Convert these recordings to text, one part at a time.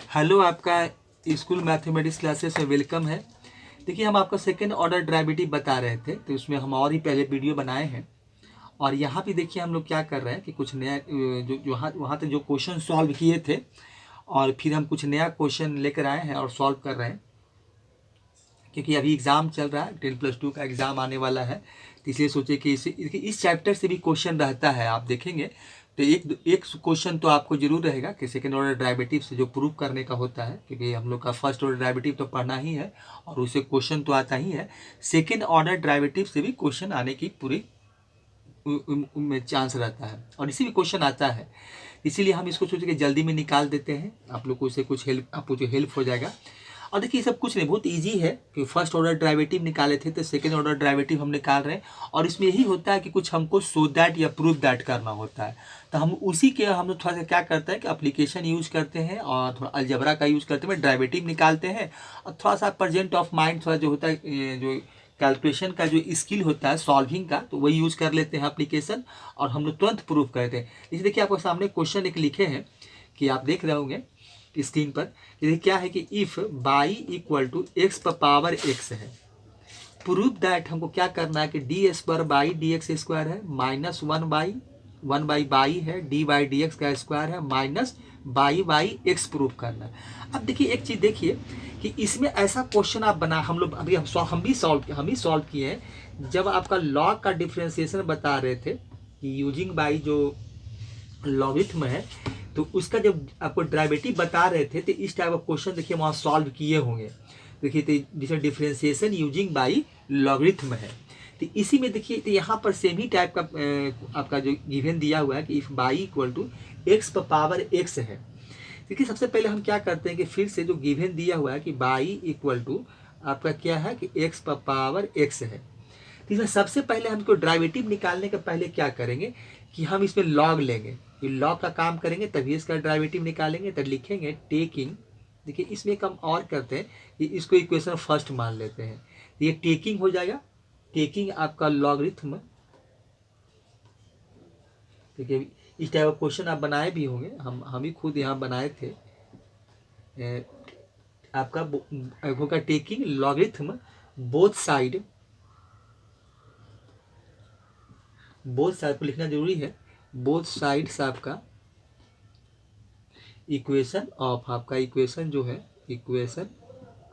Hello, आपका school mathematics classes में welcome है। देखिए, हम आपका सेकेंड ऑर्डर डेरिवेटिव बता रहे थे, तो उसमें हम और ही पहले वीडियो बनाए हैं। और यहाँ भी देखिए हम लोग क्या कर रहे हैं कि कुछ नया जो वहाँ वहाँ तक जो क्वेश्चन सॉल्व किए थे और फिर हम कुछ नया क्वेश्चन लेकर आए हैं और सॉल्व कर रहे हैं, क्योंकि अभी एग्ज़ाम चल रहा है, 10+2 का एग्ज़ाम आने वाला है। तो इसलिए सोचे कि इस चैप्टर से भी क्वेश्चन रहता है, आप देखेंगे तो एक क्वेश्चन तो आपको जरूर रहेगा कि सेकेंड ऑर्डर डेरिवेटिव से जो प्रूव करने का होता है, क्योंकि हम लोग का फर्स्ट ऑर्डर डेरिवेटिव तो पढ़ना ही है और उससे क्वेश्चन तो आता ही है। सेकेंड ऑर्डर डेरिवेटिव से भी क्वेश्चन आने की पूरी में चांस रहता है और इसी भी क्वेश्चन आता है। इसीलिए हम इसको सोचे कि जल्दी में निकाल देते हैं, आप लोग को इससे कुछ हेल्प, आपको जो हेल्प हो जाएगा। और देखिए, ये सब कुछ नहीं, बहुत इजी है कि फर्स्ट ऑर्डर डेरिवेटिव निकाले थे तो सेकंड ऑर्डर डेरिवेटिव हम निकाल रहे हैं। और इसमें यही होता है कि कुछ हमको शो दैट या प्रूव दैट करना होता है, तो हम उसी के हम लोग थोड़ा सा क्या करते हैं कि एप्लीकेशन यूज़ करते हैं और थोड़ा अलजबरा का यूज़ करते हैं, डेरिवेटिव निकालते हैं। और थोड़ा सा प्रेजेंट ऑफ माइंड थोड़ा जो होता है, जो कैलकुलेशन का जो स्किल होता है सॉल्विंग का, तो वही यूज़ कर लेते हैं एप्लीकेशन और हम लोग तुरंत प्रूफ करते हैं। जैसे देखिए, आपको सामने क्वेश्चन एक लिखे हैं कि आप देख रहे होंगे स्क्रीन पर। ये क्या है कि if y equal to x पर पावर एक्स है, प्रूव दैट हमको क्या करना है कि डी एस पर बाई डी एक्स स्क्वायर है माइनस वन बाई बाई है, डी बाई डी एक्स का स्क्वायर है माइनस बाई एक्स प्रूव करना है। अब देखिए, एक चीज़ देखिए कि इसमें ऐसा क्वेश्चन आप बना, हम लोग अभी हम ही सॉल्व किए हैं। जब आपका लॉग का डिफ्रेंसिएशन बता रहे थे कि यूजिंग बाई जो लॉगिथम है, तो उसका जब आपको डेरिवेटिव बता रहे थे तो इस टाइप का क्वेश्चन देखिए वहाँ सॉल्व किए होंगे। देखिए, तो जिसमें डिफ्रेंसिएशन यूजिंग बाई लॉगरिथम है, तो इसी में देखिए तो यहाँ पर सेम ही टाइप का आपका जो गिवन दिया हुआ है कि if y equal to x पर पावर एक्स है। देखिए, सबसे पहले हम क्या करते हैं कि फिर से जो गिवन दिया हुआ है कि बाई इक्वल टू आपका क्या है कि एक्स पर पावर एक्स है, तो इसमें सबसे पहले हमको डेरिवेटिव निकालने के पहले क्या करेंगे कि हम इसमें लॉग लेंगे, ये लॉग का काम करेंगे तभी इसका डेरिवेटिव निकालेंगे। तो लिखेंगे टेकिंग, देखिए इसमें एक हम और करते हैं कि इसको इक्वेशन फर्स्ट मान लेते हैं, तो ये टेकिंग हो जाएगा, टेकिंग आपका लॉगरिथम। देखिए, इस टाइप का क्वेश्चन आप बनाए भी होंगे, हम ही खुद यहाँ बनाए थे। आपका होगा टेकिंग लॉगरिथम बोथ साइड को लिखना जरूरी है, बोथ साइड्स आपका इक्वेशन ऑफ, आपका इक्वेशन जो है इक्वेशन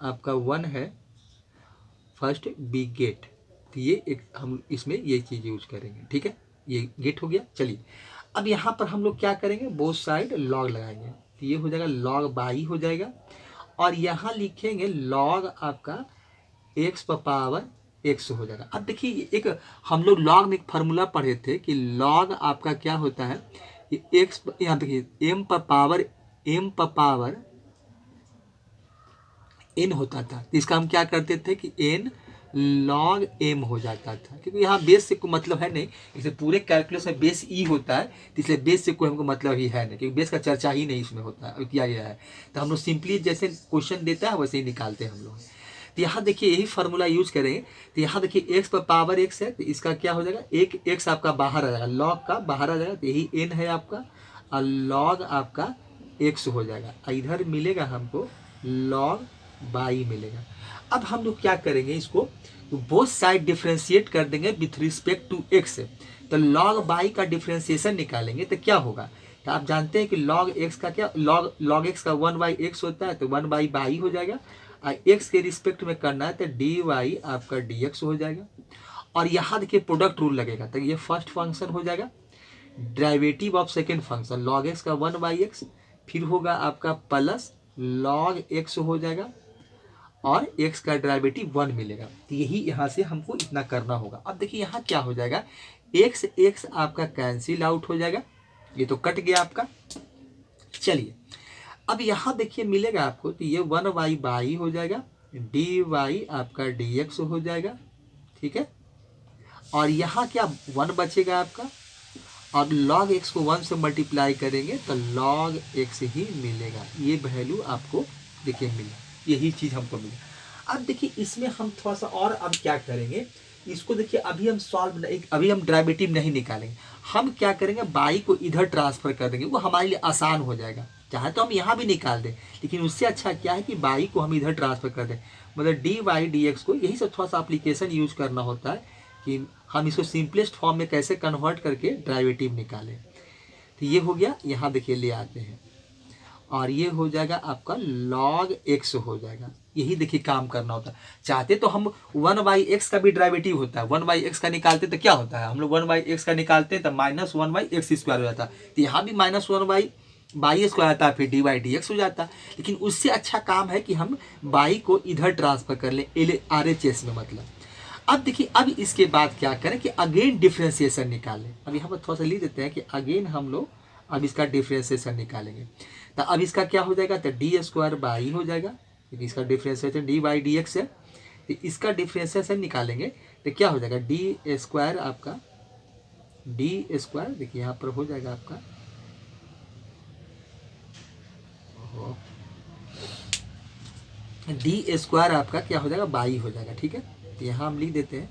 आपका 1 है फर्स्ट बी गेट। तो ये एक हम इसमें ये चीज़ यूज करेंगे, ठीक है, ये गेट हो गया। चलिए, अब यहाँ पर हम लोग क्या करेंगे, बोथ साइड लॉग लगाएंगे, तो ये हो जाएगा लॉग बाई हो जाएगा। और यहाँ लिखेंगे लॉग आपका एक्स पर पावर एक्स हो जाएगा। अब देखिए, एक हम लोग लॉग में एक फार्मूला पढ़े थे कि लॉग आपका क्या होता है कि एक्स, यहाँ देखिए एम पर पावर एन होता था, तो इसका हम क्या करते थे कि एन लॉग एम हो जाता था, क्योंकि यहाँ बेस से कोई मतलब है नहीं, इसे पूरे कैलकुलस में बेस ई होता है, तो इसलिए बेस से कोई हमको मतलब ही है नहीं, क्योंकि बेस का चर्चा ही नहीं इसमें होता है, किया गया है। तो हम लोग सिंपली जैसे क्वेश्चन देता है वैसे ही निकालते हैं हम लोग। तो यहाँ देखिए यही फार्मूला यूज करेंगे। तो यहाँ देखिए एक्स पर पावर एक्स है, तो इसका क्या हो जाएगा, एक एक्स आपका बाहर आ जाएगा, लॉग का बाहर आ जाएगा, तो यही एन है आपका, और लॉग आपका एक्स हो जाएगा। इधर मिलेगा हमको लॉग बाई मिलेगा। अब हम लोग क्या करेंगे, इसको तो बोथ साइड डिफ्रेंशिएट कर देंगे विथ रिस्पेक्ट टू एक्स। तो लॉग बाई का डिफ्रेंशिएशन निकालेंगे तो क्या होगा, तो आप जानते हैं कि लॉग एक्स का क्या, लॉग एक्स का 1/x होता है, तो 1/बाई हो जाएगा। एक्स के रिस्पेक्ट में करना है तो डी वाई आपका डी एक्स हो जाएगा। और यहाँ देखिए प्रोडक्ट रूल लगेगा, तो ये फर्स्ट फंक्शन हो जाएगा, derivative of second function log x का 1/x, फिर होगा आपका प्लस लॉग एक्स हो जाएगा और x का डेरिवेटिव 1 मिलेगा। तो यही यहाँ से हमको इतना करना होगा। अब देखिए यहाँ क्या हो जाएगा, x आपका कैंसिल आउट हो जाएगा, ये तो कट गया आपका। चलिए, अब यहाँ देखिए मिलेगा आपको, तो ये 1/बाई हो जाएगा, डी वाई आपका डी एक्स हो जाएगा, ठीक है। और यहाँ क्या 1 बचेगा आपका, और log x को 1 से मल्टीप्लाई करेंगे तो log x ही मिलेगा, ये वैल्यू आपको देखिए मिला, यही चीज़ हमको मिला। अब देखिए इसमें हम थोड़ा सा और अब क्या करेंगे, इसको देखिए अभी हम डेरिवेटिव नहीं निकालेंगे, हम क्या करेंगे बाई को इधर ट्रांसफर कर देंगे, वो हमारे लिए आसान हो जाएगा। चाहे तो हम यहाँ भी निकाल दें, लेकिन उससे अच्छा क्या है कि बाई को हम इधर ट्रांसफर कर दें, मतलब डी वाई डी एक्स को। यही सब थोड़ा सा एप्लीकेशन यूज करना होता है कि हम इसको सिंपलेस्ट फॉर्म में कैसे कन्वर्ट करके डेरिवेटिव निकालें। तो ये हो गया, यहाँ देखिए ले आते हैं और ये हो जाएगा आपका log x हो जाएगा। यही देखिए काम करना होता है। चाहते तो हम 1/x का भी डेरिवेटिव होता है, 1/x का निकालते तो क्या होता है, हम लोग 1/x का निकालते हैं तो -1/x² हो जाता है। तो यहाँ भी -1/y² आता है, फिर dy dx हो जाता है। लेकिन उससे अच्छा काम है कि हम y को इधर ट्रांसफर कर लें, RHS में मतलब। अब देखिए, अब इसके बाद क्या करें कि अगेन डिफ्रेंसिएशन निकालें। अब यहाँ पर थोड़ा सा लिख देते हैं कि अगेन हम लोग अब इसका डिफ्रेंसिएशन निकालेंगे। तो अब इसका क्या हो जाएगा, तो d² हो जाएगा, क्योंकि इसका डिफ्रेंसिएशन dy dx है। तो इसका डिफ्रेंसिएशन निकालेंगे तो क्या हो जाएगा, d² आपका d², देखिए यहाँ पर हो जाएगा आपका d² आपका क्या हो जाएगा, बाई हो जाएगा। ठीक है, तो यहाँ हम लिख देते हैं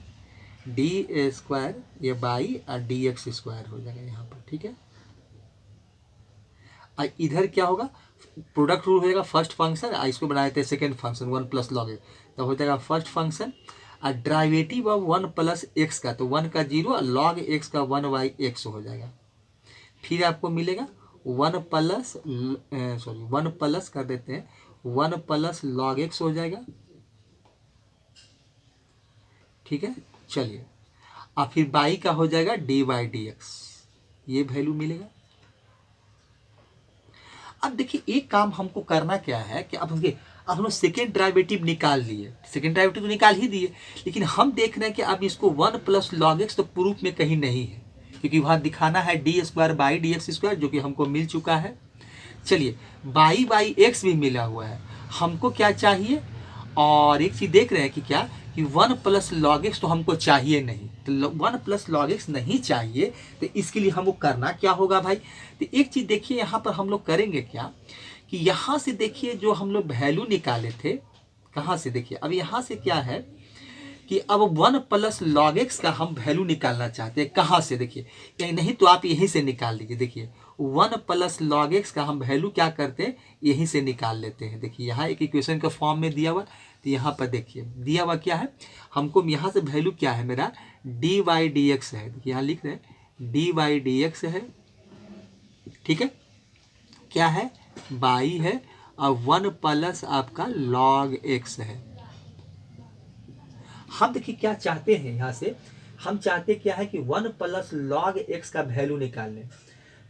d², ये बाई और dx² हो जाएगा यहाँ पर। ठीक है, और इधर क्या होगा, प्रोडक्ट रूल हो जाएगा फर्स्ट फंक्शन, इसको बना देते हैं सेकेंड फंक्शन 1 + log x, तो हो जाएगा फर्स्ट फंक्शन और डेरिवेटिव ऑफ 1 + x का, तो 1 का 0 और log x का 1/x हो जाएगा। फिर आपको मिलेगा 1 प्लस कर देते हैं 1 + log x हो जाएगा। ठीक है, चलिए, और फिर बाई का हो जाएगा dy dx, ये वैल्यू मिलेगा। अब देखिए, एक काम हमको करना क्या है कि अब हम लोग सेकेंड डेरिवेटिव निकाल लिए, सेकेंड डेरिवेटिव तो निकाल ही दिए, लेकिन हम देख रहे हैं कि अब इसको 1 + log x तो प्रूफ में कहीं नहीं है, क्योंकि वहाँ दिखाना है d² dx², जो कि हमको मिल चुका है। चलिए, y/x भी मिला हुआ है, हमको क्या चाहिए, और एक चीज़ देख रहे हैं कि क्या कि 1 + log x तो हमको चाहिए नहीं, तो 1 + log x नहीं चाहिए, तो इसके लिए हमको करना क्या होगा भाई। तो एक चीज़ देखिए, यहाँ पर हम लोग करेंगे क्या कि यहाँ से देखिए जो हम लोग वैल्यू निकाले थे, कहाँ से देखिए, अब यहाँ से क्या है कि अब 1 + log x का हम वैल्यू निकालना चाहते हैं। कहाँ से देखिए, नहीं तो आप यहीं से निकाल लीजिए। देखिए 1 + log x का हम वैल्यू क्या करते हैं, यहीं से निकाल लेते हैं। देखिए यहाँ एक इक्वेशन का फॉर्म में दिया हुआ, तो यहाँ पर देखिए दिया हुआ क्या है, हमको यहाँ से वैल्यू क्या है, मेरा dy dx है। देखिए यहाँ लिख रहे हैं dy dx है। ठीक है, क्या है, बाई है, और 1 + आपका log x है। हम देखिए क्या चाहते हैं, यहाँ से हम चाहते क्या है कि 1 + log x का वैल्यू निकाल लें।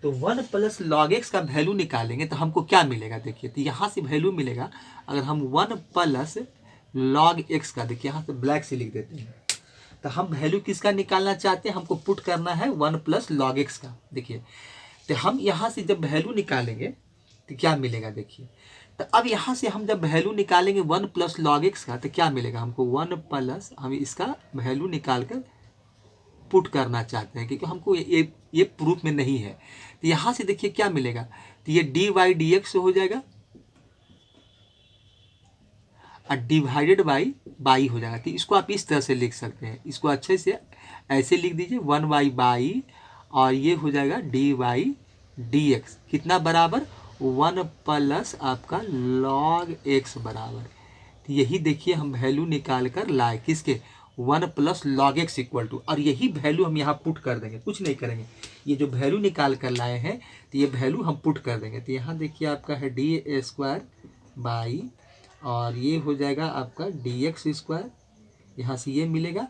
तो 1 + log x का वैल्यू निकालेंगे तो हमको क्या मिलेगा, देखिए तो यहाँ से वैल्यू मिलेगा, अगर हम 1 + log x का, देखिए यहाँ से ब्लैक से लिख देते हैं, तो हम वैल्यू किसका निकालना चाहते हैं, हमको पुट करना है 1 + log x का। देखिए तो हम यहाँ से जब वैल्यू निकालेंगे तो क्या मिलेगा, देखिए तो अब यहाँ से हम जब वैल्यू निकालेंगे 1 + log x का, तो क्या मिलेगा हमको 1 + हम इसका वैल्यू निकाल कर पुट करना चाहते हैं, क्योंकि हमको ये प्रूफ में नहीं है। तो यहाँ से देखिए क्या मिलेगा, तो ये dy dx हो जाएगा और डिवाइडेड बाई हो जाएगा। तो इसको आप इस तरह से लिख सकते हैं, इसको अच्छे से ऐसे लिख दीजिए 1/बाई, और ये हो जाएगा dy dx, कितना बराबर 1 + आपका log x बराबर। तो यही देखिए हम वैल्यू निकाल कर लाए, किसके 1 + log x = और यही वैल्यू हम यहाँ पुट कर देंगे, कुछ नहीं करेंगे। ये जो वैल्यू निकाल कर लाए हैं तो ये वैल्यू हम पुट कर देंगे। तो यहाँ देखिए आपका है d² बाई, और ये हो जाएगा आपका dx², यहाँ से ये मिलेगा,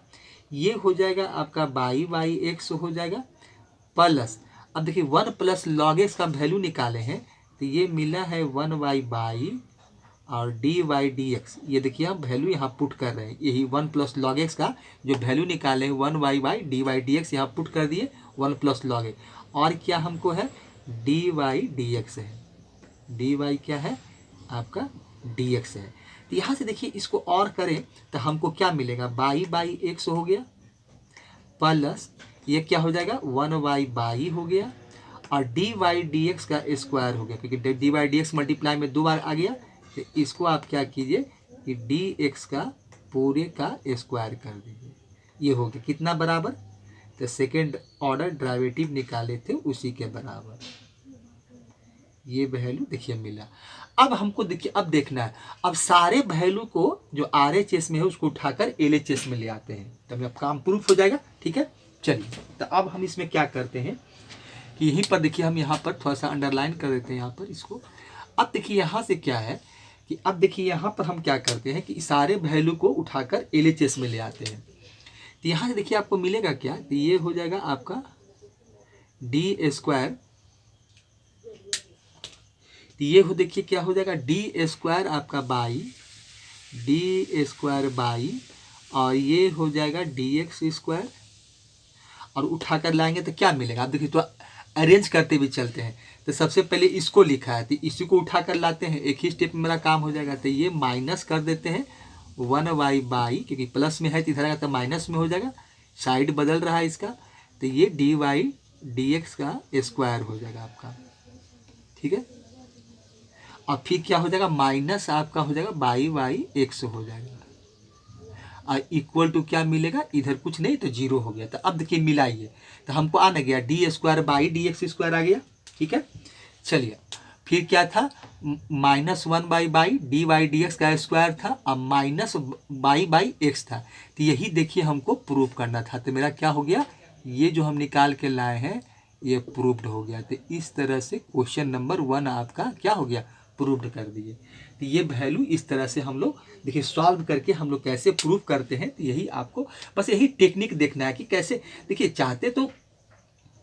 ये हो जाएगा आपका बाई x हो जाएगा प्लस, अब देखिए 1 + log x का वैल्यू निकाले हैं, तो ये मिला है 1/बाई और dy dx। ये देखिए हम वैल्यू यहाँ पुट कर रहे हैं, यही 1 + log x का जो वैल्यू निकाले हैं 1/बाई dy dx, यहाँ पुट कर दिए 1 + log x, और क्या हमको है dy dx है, dy क्या है आपका dx है। तो यहाँ से देखिए इसको और करें तो हमको क्या मिलेगा, बाई x हो गया, प्लस ये क्या हो जाएगा 1/बाई हो गया, और dy dx का स्क्वायर हो गया, क्योंकि dy dx मल्टीप्लाई में 2 बार आ गया। तो इसको आप क्या कीजिए कि dx का पूरे का स्क्वायर कर दीजिए, ये हो गया कितना बराबर, तो सेकेंड ऑर्डर डेरिवेटिव निकाले थे उसी के बराबर। ये वैल्यू देखिए मिला। अब हमको देखिए अब देखना है, अब सारे वैल्यू को जो RHS में है उसको उठाकर LHS में ले आते हैं, तब अब काम प्रूफ हो जाएगा। ठीक है, चलिए तो अब हम इसमें क्या करते हैं कि यहीं पर देखिए हम यहाँ पर थोड़ा सा अंडरलाइन कर देते हैं यहाँ पर इसको। अब देखिए यहाँ से क्या है कि अब देखिए यहाँ पर हम क्या करते हैं कि सारे वैल्यू को उठाकर LHS में ले आते हैं। तो यहाँ से देखिए आपको मिलेगा क्या, तो ये हो जाएगा आपका D², तो ये हो देखिए क्या हो जाएगा D² आपका बाई D² बाई, और ये हो जाएगा DX², और उठाकर लाएंगे तो क्या मिलेगा। आप देखिए तो अरेंज करते भी चलते हैं। तो सबसे पहले इसको लिखा है तो इसी को उठाकर लाते हैं, एक ही स्टेप में मेरा काम हो जाएगा। तो ये माइनस कर देते हैं 1y बाई, क्योंकि प्लस में है तो इधर आएगा तो माइनस में हो जाएगा, साइड बदल रहा है इसका, तो ये dy dx का स्क्वायर हो जाएगा आपका। ठीक है, और फिर क्या हो जाएगा माइनस आपका हो जाएगा बाई x हो जाएगा, और इक्वल टू क्या मिलेगा, इधर कुछ नहीं तो 0 हो गया। तो अब देखिए मिलाइए, तो हमको आना गया D² बाई DX² आ गया। ठीक है, चलिए फिर क्या था -1 बाई dy dx का स्क्वायर था, अब माइनस बाई x था। तो यही देखिए हमको प्रूव करना था। तो मेरा क्या हो गया, ये जो हम निकाल के लाए हैं ये प्रूव्ड हो गया। तो इस तरह से क्वेश्चन नंबर 1 आपका क्या हो गया, प्रूव्ड कर दिए। तो ये वैल्यू इस तरह से हम लोग देखिए सॉल्व करके हम लोग कैसे प्रूव करते हैं। तो यही आपको बस यही टेक्निक देखना है कि कैसे, देखिए चाहते तो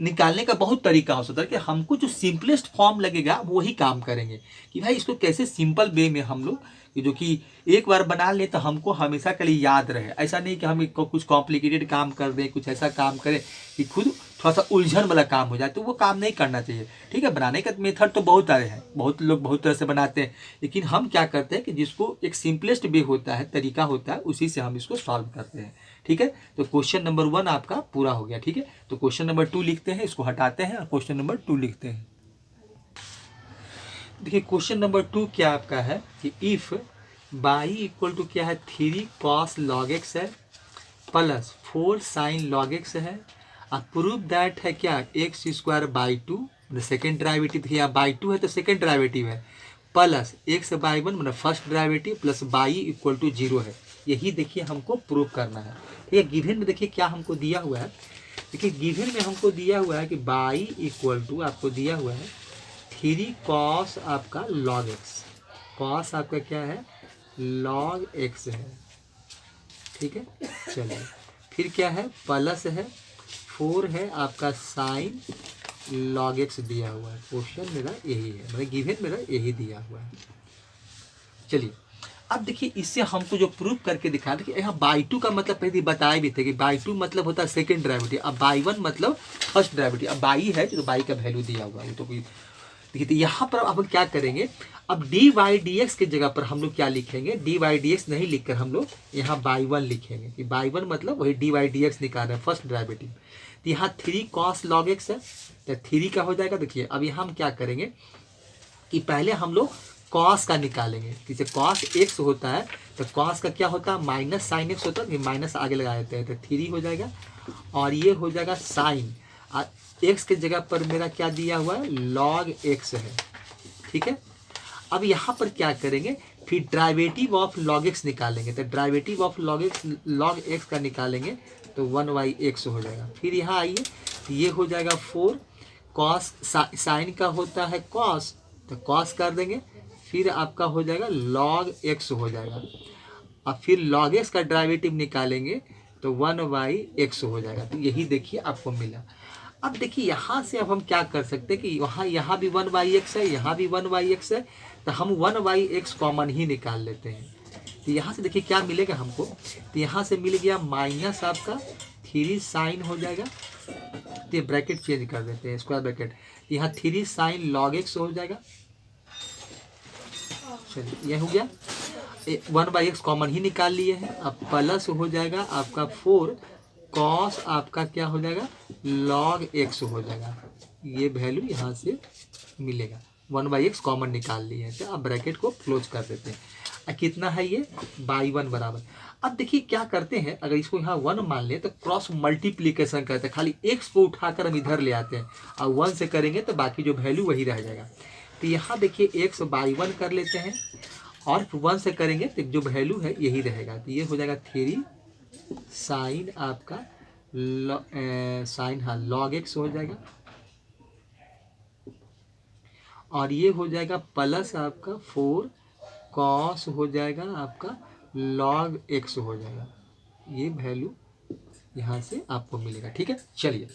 निकालने का बहुत तरीका हो सकता है कि हमको जो सिंपलेस्ट फॉर्म लगेगा वही काम करेंगे, कि भाई इसको कैसे सिंपल वे में हम लोग जो कि एक बार बना लें तो हमको हमेशा के लिए याद रहे। ऐसा नहीं कि हम कुछ कॉम्प्लिकेटेड काम कर दें, कुछ ऐसा काम करें कि खुद थोड़ा सा उलझन वाला काम हो जाए, तो वो काम नहीं करना चाहिए। ठीक है, बनाने का मेथड तो बहुत सारे हैं, बहुत लोग बहुत तरह से बनाते हैं, लेकिन हम क्या करते हैं कि जिसको एक सिंपलेस्ट वे होता है, तरीका होता है, उसी से हम इसको सॉल्व करते हैं। ठीक है, तो क्वेश्चन नंबर 1 आपका पूरा हो गया। ठीक है, तो क्वेश्चन नंबर 2 लिखते हैं, इसको हटाते हैं और क्वेश्चन नंबर 2 लिखते हैं। देखिए क्वेश्चन नंबर 2 क्या आपका है कि इफ बाई इक्वल टू क्या है 3 cos log x है प्लस 4 sin log x है, प्रूव दैट है क्या x² बाई 2, सेकेंड डेरिवेटिव देखिए यहाँ बाई 2 है तो सेकेंड डेरिवेटिव है, प्लस x/1 मतलब first derivative plus y equal to 0 है। यही देखिए हमको प्रूव करना है। ठीक है, गिवन में देखिए क्या हमको दिया हुआ है, देखिए गिवन में हमको दिया हुआ है कि बाई इक्वल टू आपको दिया हुआ है 3 cos आपका log x, cos आपका क्या है log x है। ठीक है, चलिए फिर क्या है प्लस है 4 है आपका साइन log x दिया हुआ है। क्वेश्चन मेरा यही है, मतलब गिवन मेरा यही दिया हुआ है। चलिए अब देखिए इससे हमको जो प्रूव करके दिखा, देखिए यहाँ बाई 2 का मतलब पहले बताए भी थे कि बाई 2 मतलब होता है सेकेंड डेरिवेटिव, अब बाई 1 मतलब फर्स्ट डेरिवेटिव। अब बाई है तो बाई का वैल्यू दिया हुआ है, तो कोई देखिए तो यहाँ पर अब क्या करेंगे, अब dy dx की जगह पर हम लोग क्या लिखेंगे, dy dx नहीं लिखकर हम लोग यहाँ बाई 1 लिखेंगे, कि बाई 1 मतलब वही dy dx निकाल रहे हैं फर्स्ट डेरिवेटिव। तो यहाँ 3 cos log x है तो 3 का हो जाएगा। देखिए अब यहाँ हम क्या करेंगे कि पहले हम लोग cos का निकालेंगे, जैसे cos x होता है तो cos का क्या होता है माइनस साइन x होता है, माइनस आगे लगा देते हैं तो 3 हो जाएगा, और ये हो जाएगा साइन x के जगह पर मेरा क्या दिया हुआ है log x है। ठीक है, अब यहाँ पर क्या करेंगे फिर डेरिवेटिव ऑफ log x निकालेंगे, तो डेरिवेटिव ऑफ log x का निकालेंगे तो 1/x हो जाएगा। फिर यहाँ आइए ये हो जाएगा 4 cos साइन का होता है cos, तो cos कर देंगे, फिर आपका हो जाएगा log x हो जाएगा, और फिर log x का डेरिवेटिव निकालेंगे तो 1/x हो जाएगा। तो यही देखिए आपको मिला। अब देखिए यहाँ से अब हम क्या कर सकते हैं कि यहाँ भी 1/x है, यहाँ भी 1/x है, तो हम 1/x कॉमन ही निकाल लेते हैं। तो यहाँ से देखिए क्या मिलेगा हमको, तो यहाँ से मिल गया माइनस आपका 3 साइन हो जाएगा, तो ये ब्रैकेट चेंज कर देते हैं स्क्वायर ब्रैकेट, यहाँ 3 साइन log x हो जाएगा। चलिए यह हो गया, 1/x कॉमन ही निकाल लिए हैं। अब प्लस हो जाएगा आपका 4 cos आपका क्या हो जाएगा log x हो जाएगा, ये वैल्यू यहाँ से मिलेगा। 1/x कॉमन निकाल लिए हैं, तो अब ब्रैकेट को क्लोज कर देते हैं। कितना है ये बाई 1 बराबर। अब देखिए क्या करते हैं, अगर इसको यहाँ 1 मान लें तो क्रॉस मल्टीप्लीकेशन करते हैं, खाली x को उठाकर हम इधर ले आते हैं और 1 से करेंगे तो बाकी जो वैल्यू वही रह जाएगा। तो यहाँ देखिए एक्स बाई 1 कर लेते हैं और 1 से करेंगे तो जो वैल्यू है यही रहेगा। तो ये हो जाएगा 3 साइन आपका साइन हाँ लॉग एक्स हो जाएगा और ये हो जाएगा प्लस आपका 4 कॉस हो जाएगा आपका लॉग एक्स हो जाएगा। ये वैल्यू यहाँ से आपको मिलेगा। ठीक है, चलिए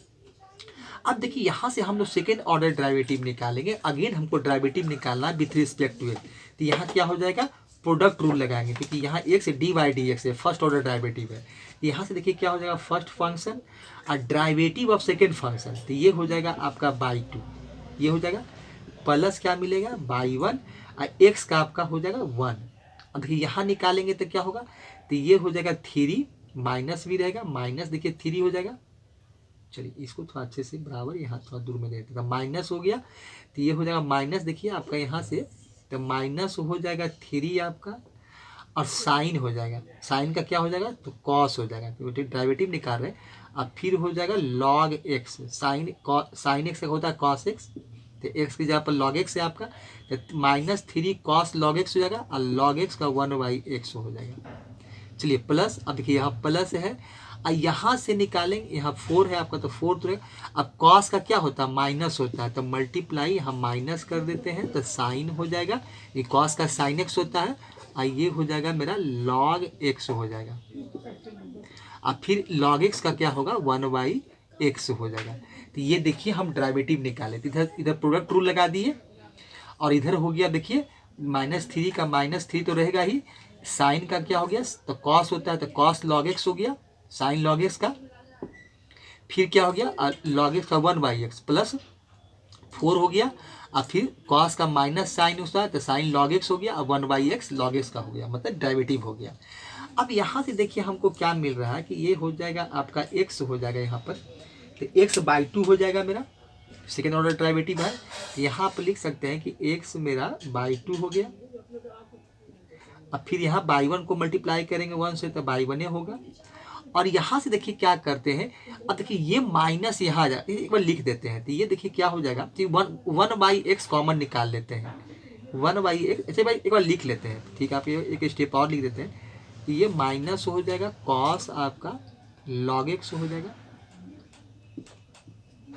अब देखिए यहाँ से हम लोग सेकेंड ऑर्डर डेरिवेटिव निकालेंगे। अगेन हमको डेरिवेटिव निकालना है विथ रिस्पेक्ट टू इट। तो यहाँ क्या हो जाएगा, प्रोडक्ट रूल लगाएंगे क्योंकि यहाँ x d y d x है, फर्स्ट ऑर्डर डेरिवेटिव है। यहाँ से देखिए क्या हो जाएगा, फर्स्ट फंक्शन और डेरिवेटिव ऑफ सेकेंड फंक्शन। तो ये हो जाएगा आपका बाई 2, ये हो जाएगा प्लस क्या मिलेगा बाई 1 और एक्स का आपका हो जाएगा 1। अब देखिए यहाँ निकालेंगे तो क्या होगा, तो ये हो जाएगा 3 माइनस भी रहेगा, माइनस देखिए 3 हो जाएगा। चलिए इसको थोड़ा अच्छे से बराबर यहाँ थोड़ा दूर में दे देते हैं, माइनस हो गया। तो ये हो जाएगा माइनस, देखिए आपका यहाँ से तो माइनस हो जाएगा 3 आपका और साइन हो जाएगा, साइन का क्या हो जाएगा तो कॉस हो जाएगा क्योंकि डेरिवेटिव निकाल रहे हैं। अब फिर हो जाएगा लॉग एक्स, साइन एक्स होता है कॉस एक्स, तो एक्स की जगह पर लॉग एक्स है आपका, तो -3 कॉस लॉग एक्स हो जाएगा और लॉग एक्स का 1/x हो जाएगा। चलिए प्लस, अब देखिए यहाँ प्लस है और यहाँ से निकालेंगे, यहाँ 4 है आपका तो 4 तो अब कॉस का क्या होता है माइनस होता है, तो मल्टीप्लाई हम माइनस कर देते हैं तो साइन हो जाएगा, ये कॉस का साइन एक्स होता है और ये हो जाएगा मेरा लॉग एक्स हो जाएगा। अब फिर लॉग एक्स का क्या होगा 1/x हो जाएगा। तो ये देखिए हम डेरिवेटिव निकाले, इधर इधर प्रोडक्ट रूल लगा दिए और इधर हो गया देखिए -3 का -3 तो रहेगा ही, साइन का क्या हो गया तो कॉस होता है तो कॉस लॉग एक्स हो गया, साइन लॉग एक्स का, फिर क्या हो गया लॉग एक्स का 1/x प्लस 4 हो गया और फिर कॉस का माइनस साइन होता है तो साइन लॉग एक्स हो गया और 1/x लॉग एक्स का हो गया, मतलब डेरिवेटिव हो गया। अब यहाँ से देखिए हमको क्या मिल रहा है कि ये हो जाएगा आपका x हो जाएगा यहाँ पर, तो x/2 हो जाएगा मेरा, सेकेंड ऑर्डर डेरिवेटिव है। यहाँ पर लिख सकते हैं कि x मेरा बाई 2 हो गया। अब फिर यहाँ बाई 1 को मल्टीप्लाई करेंगे 1 से तो बाई 1 होगा। और यहाँ से देखिए क्या करते हैं, अब देखिए ये माइनस यहाँ आ जाए, एक बार लिख देते हैं तो ये देखिए क्या हो जाएगा, तो 1/x कॉमन निकाल लेते हैं, 1/x ऐसे भाई एक बार लिख लेते हैं। ठीक है, आप ये एक स्टेप और लिख देते हैं, तो ये माइनस हो जाएगा कॉस आपका लॉग एक्स हो जाएगा।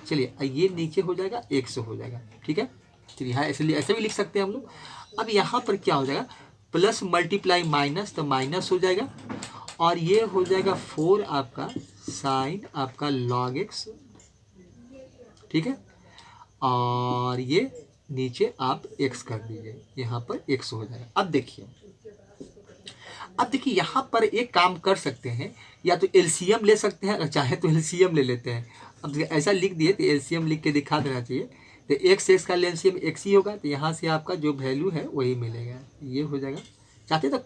चलिए ये नीचे हो जाएगा x हो जाएगा। ठीक है, चलिए हाँ ऐसे भी लिख सकते हैं हम लोग। अब यहाँ पर क्या हो जाएगा, प्लस मल्टीप्लाई माइनस तो माइनस हो जाएगा और ये हो जाएगा 4 आपका साइन आपका लॉग एक्स। ठीक है, और ये नीचे आप x कर दीजिए, यहाँ पर x हो जाएगा। अब देखिए यहाँ पर एक काम कर सकते हैं, या तो एलसीएम ले सकते हैं, अगर चाहे तो एलसीएम ले लेते हैं। अब ऐसा लिख दिए तो एलसीएम लिख के दिखा देना चाहिए, तो x का एलसीएम x ही होगा, तो यहाँ से आपका जो वैल्यू है वही मिलेगा, ये हो जाएगा। चाहते तो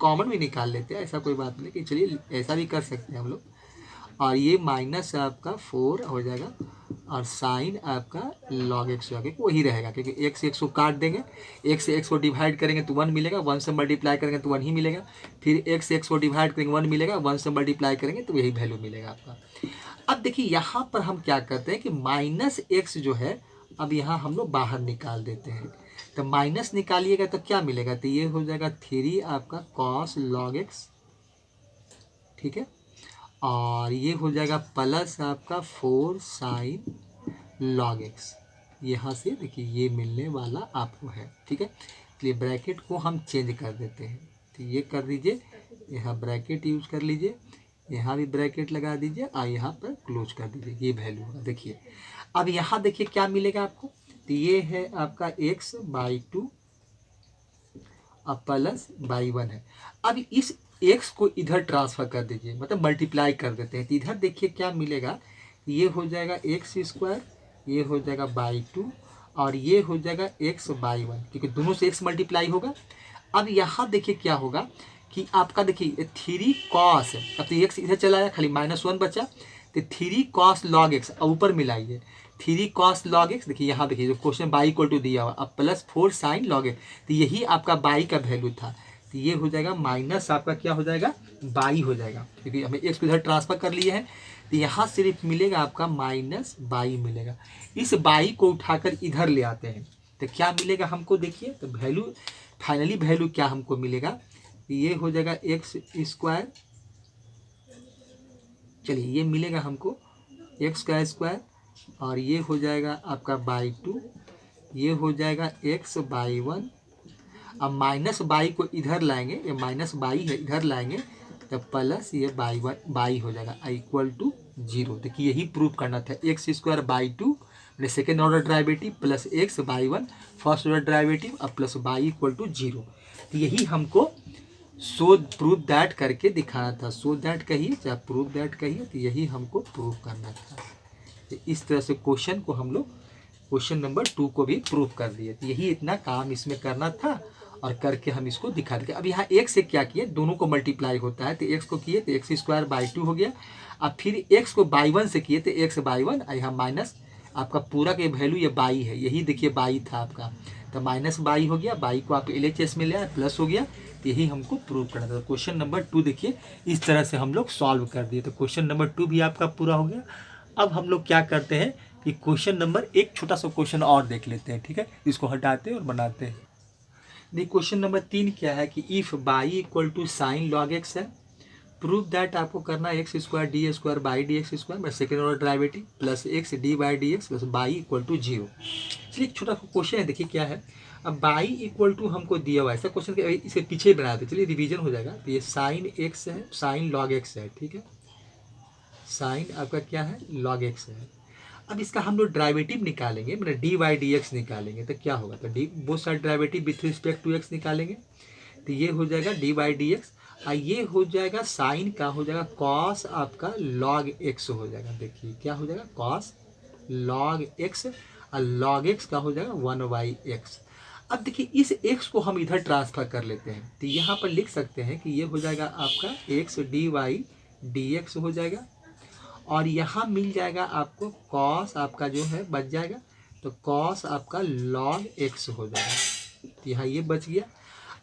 कॉमन भी निकाल लेते हैं, ऐसा कोई बात नहीं, कि चलिए ऐसा भी कर सकते हैं हम लोग। और ये माइनस आपका 4 हो जाएगा और साइन आपका लॉग एक्स हो जाएगा, वही रहेगा क्योंकि x को काट देंगे, x से x को डिवाइड करेंगे तो 1 मिलेगा, 1 से मल्टीप्लाई करेंगे तो 1 ही मिलेगा, फिर x को डिवाइड करेंगे 1 मिलेगा, 1 से मल्टीप्लाई करेंगे तो यही वैल्यू मिलेगा आपका। अब देखिए यहाँ पर हम क्या करते हैं कि -x जो है अब यहाँ हम लोग बाहर निकाल देते हैं, तो माइनस निकालिएगा तो क्या मिलेगा, तो ये हो जाएगा 3 आपका कॉस लॉग एक्स। ठीक है, और ये हो जाएगा प्लस आपका 4 साइन लॉग एक्स। यहाँ से देखिए ये मिलने वाला आपको है। ठीक है, इसलिए ब्रैकेट को हम चेंज कर देते हैं, तो ये कर दीजिए, यहाँ ब्रैकेट यूज कर लीजिए, यहाँ भी ब्रैकेट लगा दीजिए और यहाँ पर क्लोज कर दीजिए, ये वैल्यू होगा। देखिए अब यहाँ देखिए क्या मिलेगा आपको, तो ये है आपका x/2 और प्लस बाई 1 है। अब इस x को इधर ट्रांसफ़र कर दीजिए, मतलब मल्टीप्लाई कर देते हैं, तो इधर देखिए क्या मिलेगा, ये हो जाएगा x², ये हो जाएगा बाई 2 और ये हो जाएगा x/1, क्योंकि दोनों से x मल्टीप्लाई होगा। अब यहाँ देखिए क्या होगा कि आपका देखिए 3 कॉस, अब तो x इधर चला आया, खाली -1 बचा, तो 3 कॉस लॉग एक्स, अब ऊपर मिलाइए 3 कॉस लॉग एक्स, देखिए यहाँ देखिए जो क्वेश्चन बाई इक्वल टू दिया हुआ, अब प्लस 4 साइन लॉग एक्स, तो यही आपका बाई का वैल्यू था, तो ये हो जाएगा माइनस आपका क्या हो जाएगा बाई हो जाएगा, क्योंकि हमें एक्स को इधर ट्रांसफर कर लिए हैं, तो यहाँ सिर्फ मिलेगा आपका -22 मिलेगा। इस बाई को उठाकर इधर ले आते हैं, तो क्या मिलेगा हमको, देखिए तो वैल्यू, फाइनली वैल्यू क्या हमको मिलेगा, ये हो जाएगा एक्स स्क्वायर, चलिए ये मिलेगा हमको एक्स का स्क्वायर, और ये हो जाएगा आपका बाई 2, ये हो जाएगा एक्स बाई 1। अब माइनस बाई को इधर लाएंगे, ये माइनस बाई है इधर लाएंगे, तो प्लस ये बाई 1 बाई हो जाएगा इक्वल टू 0। देखिए यही प्रूव करना था, एक्स स्क्वायर बाई 2 मैंने second order derivative plus x by 1 first order derivative और प्लस बाई इक्वल टू 0। तो यही हमको सो प्रूव दैट करके दिखाना था, सो दैट कहिए चाहे प्रूव दैट कहिए, तो यही हमको प्रूव करना था। तो इस तरह से क्वेश्चन को हम लोग क्वेश्चन नंबर 2 को भी प्रूव कर दिए। तो यही इतना काम इसमें करना था और करके हम इसको दिखा देंगे। अब यहाँ एक्स से क्या किए, दोनों को मल्टीप्लाई होता है, तो एक्स को किए तो एक्स स्क्वायर बाई 2 हो गया। अब फिर एक्स को बाई 1 से किए तो एक्स बाई 1, और यहाँ माइनस आपका पूरा का वैल्यू ये बाई है, यही देखिए बाई था आपका, तो माइनस बाई हो गया, बाई को आप LHS में ले आए प्लस हो गया। तो यही हमको प्रूव करना था। क्वेश्चन नंबर 2 देखिए इस तरह से हम लोग सॉल्व कर दिए। तो क्वेश्चन नंबर 2 भी आपका पूरा हो गया। अब हम लोग क्या करते हैं कि क्वेश्चन नंबर, एक छोटा सा क्वेश्चन और देख लेते हैं, ठीक है, इसको हटाते हैं और बनाते हैं। देखिए क्वेश्चन नंबर 3 क्या है कि if y equal to sine log x है, प्रूव दैट आपको करना है x square d square by d x square में second order derivative plus x d by d x plus y equal to 0। चलिए एक छोटा क्वेश्चन है, देखिए क्या है। अब बाई इक्वल टू हमको दिया हुआ है, ऐसा क्वेश्चन के इसके पीछे बना देते, चलिए रिवीजन हो जाएगा। तो ये साइन एक्स है, साइन लॉग एक्स है, ठीक है, साइन आपका क्या है लॉग एक्स है। अब इसका हम लोग डेरिवेटिव निकालेंगे, मतलब डी बाई डी एक्स निकालेंगे, तो क्या होगा, तो d both side derivative with respect to x निकालेंगे, तो ये हो जाएगा डी बाई डी एक्स, और ये हो जाएगा साइन का हो जाएगा कॉस आपका लॉग एक्स हो जाएगा। देखिए क्या हो जाएगा कॉस लॉग एक्स, और लॉग एक्स का हो जाएगा 1/x। अब देखिए इस x को हम इधर ट्रांसफर कर लेते हैं, तो यहाँ पर लिख सकते हैं कि ये हो जाएगा आपका x d y d x हो जाएगा, और यहाँ मिल जाएगा आपको कॉस आपका जो है बच जाएगा, तो कॉस आपका लॉग एक्स हो जाएगा, तो यहाँ ये बच गया।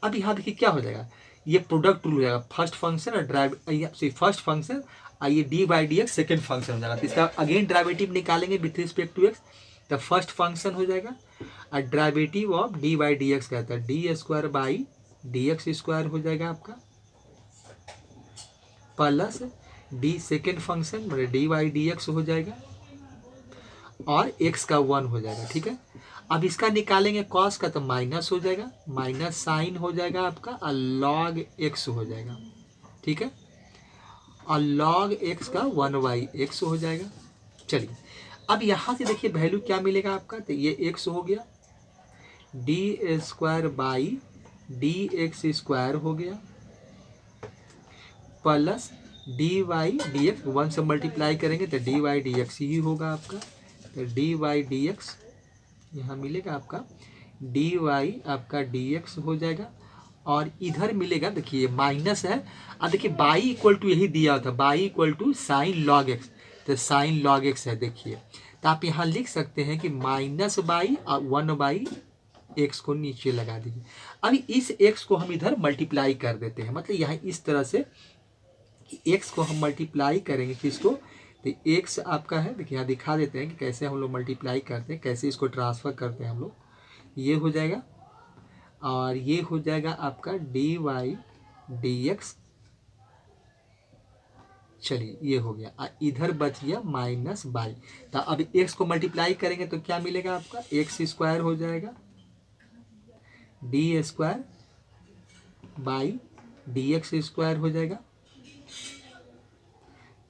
अब यहाँ देखिए क्या हो जाएगा, ये प्रोडक्ट रूल हो जाएगा, फर्स्ट फंक्शन और फर्स्ट फंक्शन, और ये D by d x second function हो जाएगा। तो इसका अगेन डेरिवेटिव निकालेंगे विथ रिस्पेक्ट टू एक्स, तो फर्स्ट फंक्शन हो जाएगा, और derivative of D by d x कहता है D square by d x square हो जाएगा आपका, प्लस डी सेकेंड फंक्शन मतलब डी बाई डी एक्स हो जाएगा, और एक्स का 1 हो जाएगा, ठीक है। अब इसका निकालेंगे कॉस का, तो माइनस हो जाएगा, माइनस साइन हो जाएगा आपका, और लॉग एक्स हो जाएगा, ठीक है, और लॉग एक्स का 1/x हो जाएगा। चलिए अब यहाँ से देखिए वैल्यू क्या मिलेगा आपका, तो ये एक्स हो गया, d square by d x square हो गया, plus d y d x 1 से मल्टीप्लाई करेंगे तो डी वाई डी एक्स ही होगा आपका, तो डी वाई डी एक्स यहाँ मिलेगा आपका, डी वाई आपका डी एक्स हो जाएगा, और इधर मिलेगा देखिए माइनस है, अब देखिए बाई इक्वल टू यही दिया था, y equal to sine log x, तो साइन लॉग एक्स है देखिए, तो आप यहाँ लिख सकते हैं कि माइनस बाई और 1/x को नीचे लगा दीजिए। अभी इस x को हम इधर मल्टीप्लाई कर देते हैं, मतलब यहाँ इस तरह से x को हम मल्टीप्लाई करेंगे किसको, तो x आपका है, देखिए यहाँ दिखा देते हैं कि कैसे हम लोग मल्टीप्लाई करते हैं, कैसे इसको ट्रांसफ़र करते हैं हम लोग, ये हो जाएगा, और ये हो जाएगा आपका डी वाई डी एक्स, चलिए ये हो गया, इधर बच गया माइनस बाई, तो अब x को मल्टीप्लाई करेंगे तो क्या मिलेगा आपका, एक्स स्क्वायर हो जाएगा, d square by d x square हो जाएगा,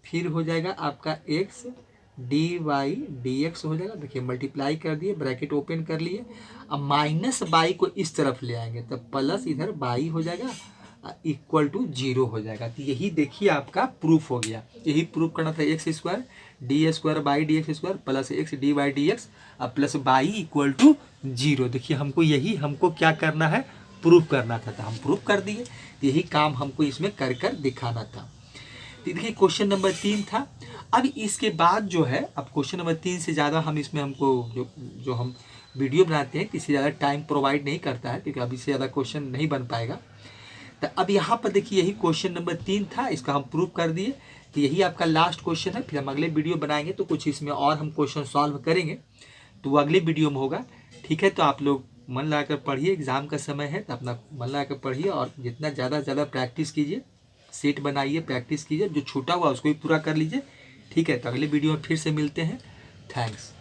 फिर हो जाएगा आपका x d y d x हो जाएगा, देखिए मल्टीप्लाई कर दिए, ब्रैकेट ओपन कर लिए, अब माइनस बाई को इस तरफ ले आएंगे तो प्लस इधर बाई हो जाएगा, इक्वल टू 0 हो जाएगा। तो यही देखिए आपका प्रूफ हो गया, यही प्रूफ करना था, x square d square by d x square plus x d y d x plus y equal to 0। देखिए हमको यही हमको क्या करना है, प्रूफ करना था, तो हम प्रूफ कर दिए, तो यही काम हमको इसमें कर कर दिखाना था। तो देखिए क्वेश्चन नंबर 3 था। अब इसके बाद जो है, अब क्वेश्चन नंबर 3 से ज़्यादा हम इसमें हमको जो हम वीडियो बनाते हैं इससे ज़्यादा टाइम प्रोवाइड नहीं करता है, क्योंकि अभी से ज़्यादा क्वेश्चन नहीं बन पाएगा। तो अब यहाँ पर देखिए यही क्वेश्चन नंबर 3 था, इसका हम प्रूव कर दिए, तो यही आपका लास्ट क्वेश्चन है। फिर हम अगले वीडियो बनाएंगे तो कुछ इसमें और हम क्वेश्चन सॉल्व करेंगे, तो वो अगले वीडियो में होगा। ठीक है, तो आप लोग मन लगा कर पढ़िए, एग्ज़ाम का समय है तो अपना मन लगा कर पढ़िए और जितना ज़्यादा से ज़्यादा प्रैक्टिस कीजिए, सेट बनाइए, प्रैक्टिस कीजिए, जो छूटा हुआ उसको भी पूरा कर लीजिए। ठीक है, तो अगले वीडियो में फिर से मिलते हैं। थैंक्स।